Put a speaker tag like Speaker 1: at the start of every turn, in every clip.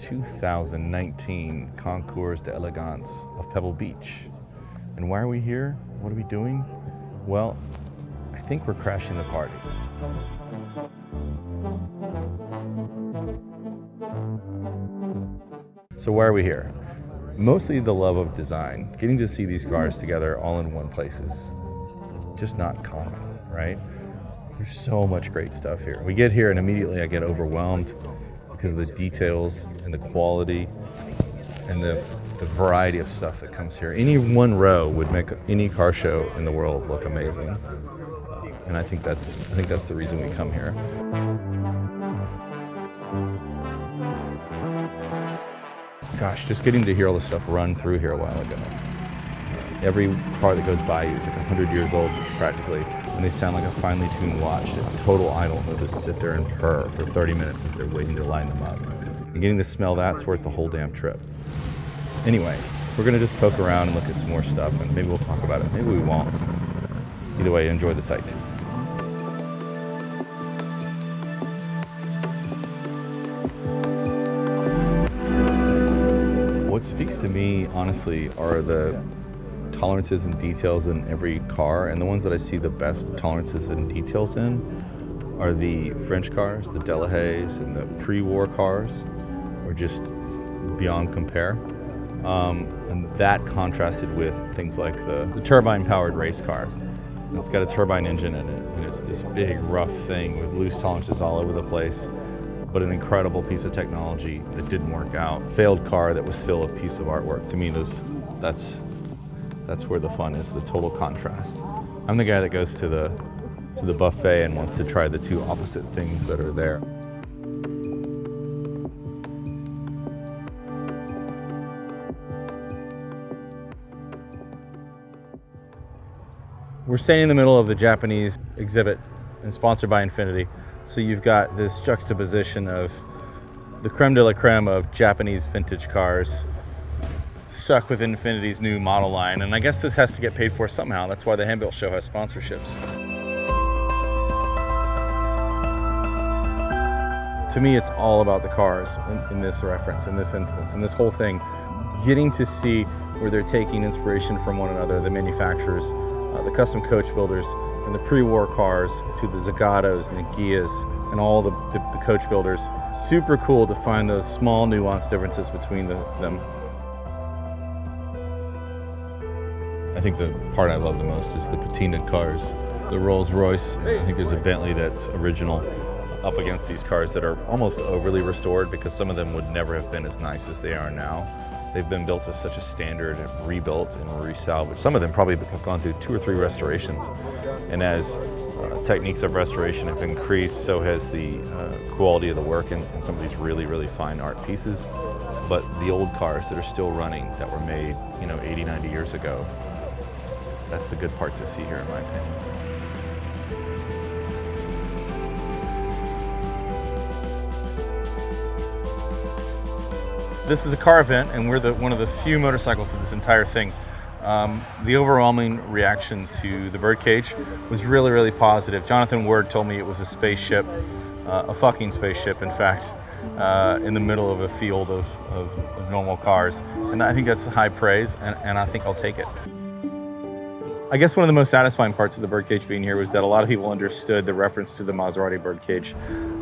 Speaker 1: 2019 Concours d'Elegance of Pebble Beach. And why are we here? What are we doing? Well, I think we're crashing the party. So why are we here? Mostly the love of design. Getting to see these cars together all in one place is just not common, right? There's so much great stuff here. We get here and immediately I get overwhelmed because of the details and the quality and the variety of stuff that comes here. Any one row would make any car show in the world look amazing. And I think that's the reason we come here. Gosh, just getting to hear all the stuff run through here a while ago. Every car that goes by you is like 100 years old practically, and they sound like a finely tuned watch that total idle. They'll just sit there and purr for 30 minutes as they're waiting to line them up. And getting to smell that's worth the whole damn trip. Anyway, we're gonna just poke around and look at some more stuff, and maybe we'll talk about it, maybe we won't. Either way, enjoy the sights. What speaks to me, honestly, are the tolerances and details in every car, and the ones that I see the best tolerances and details in are the French cars, the Delahaye's, and the pre-war cars, are just beyond compare. And that contrasted with things like the turbine-powered race car. It's got a turbine engine in it, and it's this big, rough thing with loose tolerances all over the place, but an incredible piece of technology that didn't work out. Failed car that was still a piece of artwork. To me, that's where the fun is, the total contrast. I'm the guy that goes to the buffet and wants to try the two opposite things that are there. We're standing in the middle of the Japanese exhibit and sponsored by Infiniti. So you've got this juxtaposition of the creme de la creme of Japanese vintage cars stuck with Infiniti's new model line. And I guess this has to get paid for somehow. That's why the Handbuilt show has sponsorships. To me, it's all about the cars in this reference, in this instance, in this whole thing. Getting to see where they're taking inspiration from one another, the manufacturers, the custom coach builders, from the pre-war cars to the Zagatos and the Gias and all the coach builders. Super cool to find those small nuanced differences between them. I think the part I love the most is the patinaed cars. The Rolls Royce, I think there's a Bentley that's original up against these cars that are almost overly restored because some of them would never have been as nice as they are now. They've been built to such a standard and rebuilt and resalvaged. Some of them probably have gone through 2 or 3 restorations. And as techniques of restoration have increased, so has the quality of the work in some of these really, really fine art pieces. But the old cars that are still running, that were made, 80, 90 years ago, that's the good part to see here, in my opinion. This is a car event, and we're one of the few motorcycles of this entire thing. The overwhelming reaction to the Birdcage was really, really positive. Jonathan Ward told me it was a spaceship, a fucking spaceship, in fact, in the middle of a field of normal cars. And I think that's high praise, and I think I'll take it. I guess one of the most satisfying parts of the Birdcage being here was that a lot of people understood the reference to the Maserati Birdcage,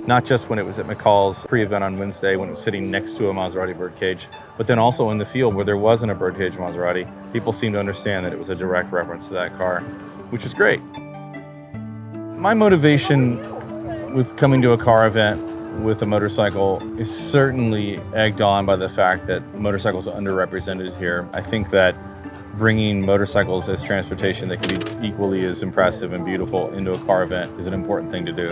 Speaker 1: not just when it was at McCall's pre-event on Wednesday when it was sitting next to a Maserati Birdcage, but then also in the field where there wasn't a Birdcage Maserati. People seemed to understand that it was a direct reference to that car, which is great. My motivation with coming to a car event with a motorcycle is certainly egged on by the fact that motorcycles are underrepresented here. I think that bringing motorcycles as transportation that can be equally as impressive and beautiful into a car event is an important thing to do.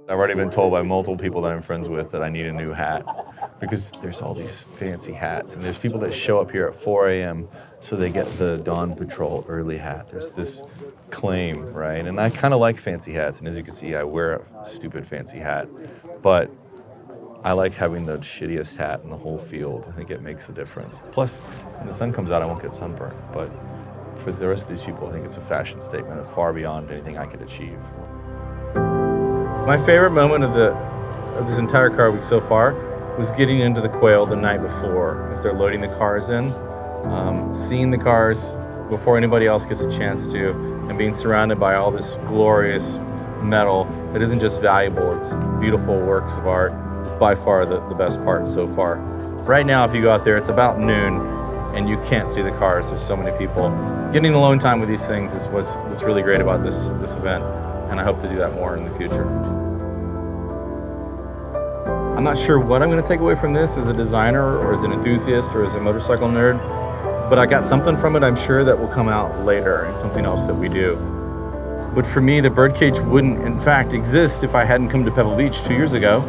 Speaker 1: I've already been told by multiple people that I'm friends with that I need a new hat because there's all these fancy hats, and there's people that show up here at 4 a.m. so they get the Dawn Patrol early hat. There's this claim, right? And I kind of like fancy hats, and as you can see, I wear a stupid fancy hat, but I like having the shittiest hat in the whole field. I think it makes a difference. Plus, when the sun comes out, I won't get sunburned. But for the rest of these people, I think it's a fashion statement far beyond anything I could achieve. My favorite moment of of this entire car week so far was getting into the quail the night before as they're loading the cars in, seeing the cars before anybody else gets a chance to, and being surrounded by all this glorious metal that isn't just valuable, it's beautiful works of art. It's by far the best part so far. Right now, if you go out there, it's about noon and you can't see the cars. There's so many people. Getting alone time with these things is what's really great about this event, and I hope to do that more in the future. I'm not sure what I'm going to take away from this as a designer or as an enthusiast or as a motorcycle nerd, but I got something from it I'm sure that will come out later in something else that we do. But for me, the birdcage wouldn't in fact exist if I hadn't come to Pebble Beach 2 years ago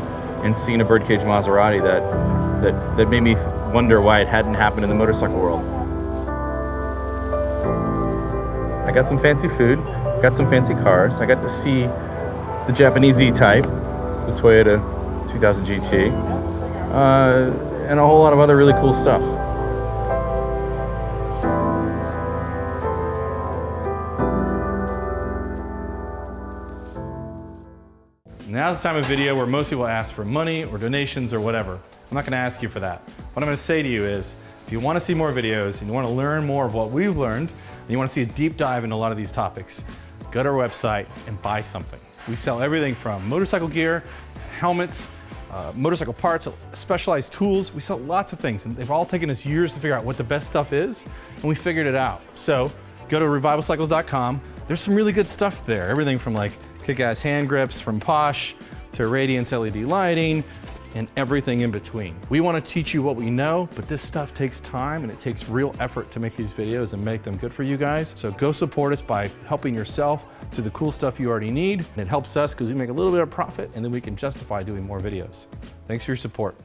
Speaker 1: and seen a birdcage Maserati that made me wonder why it hadn't happened in the motorcycle world. I got some fancy food, got some fancy cars. I got to see the Japanese E-Type, the Toyota 2000 GT, and a whole lot of other really cool stuff. Now's the time of video where most people ask for money or donations or whatever. I'm not going to ask you for that. What I'm going to say to you is, if you want to see more videos and you want to learn more of what we've learned, and you want to see a deep dive into a lot of these topics, go to our website and buy something. We sell everything from motorcycle gear, helmets, motorcycle parts, specialized tools. We sell lots of things, and they've all taken us years to figure out what the best stuff is, and we figured it out. So go to revivalcycles.com. There's some really good stuff there. Everything from like kick-ass hand grips from Posh to Radiance LED lighting and everything in between. We want to teach you what we know, but this stuff takes time and it takes real effort to make these videos and make them good for you guys. So go support us by helping yourself to the cool stuff you already need. And it helps us because we make a little bit of profit and then we can justify doing more videos. Thanks for your support.